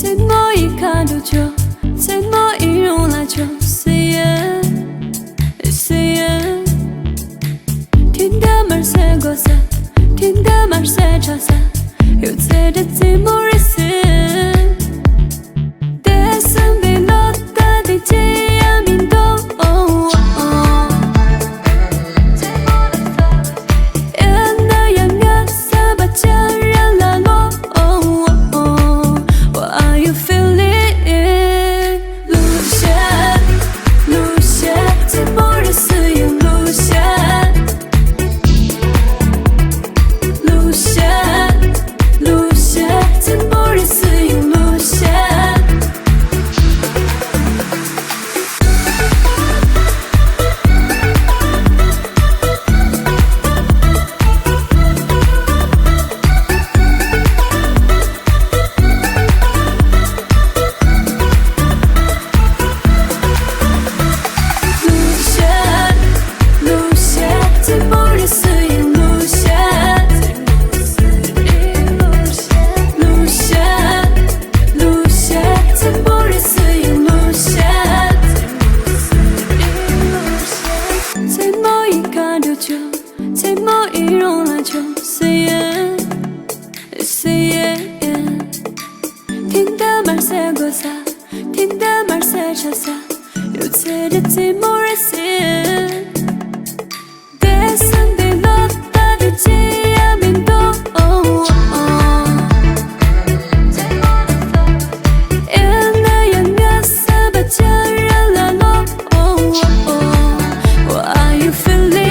怎么一看就就，怎么一入来就随缘，随缘。天的门塞过塞，天的门塞插塞，有在的寂寞日子。대선 빌렸다 뒤지야 민도 연나양야 사바자랑 라로 What are you feeling? Lucia, Lucia, timorous you Lucia, Lucia, Lucia, timorous you Lucia.怎么一入来就随缘，随缘。天的门塞过塞，天的门塞插塞，有在的寂寞日子。대선 빌렸다 뒤지야 민도 연나양야 사바자랑 라로 What are you feeling?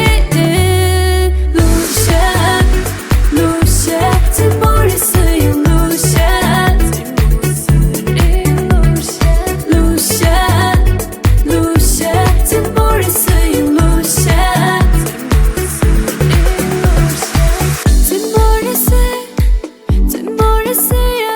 See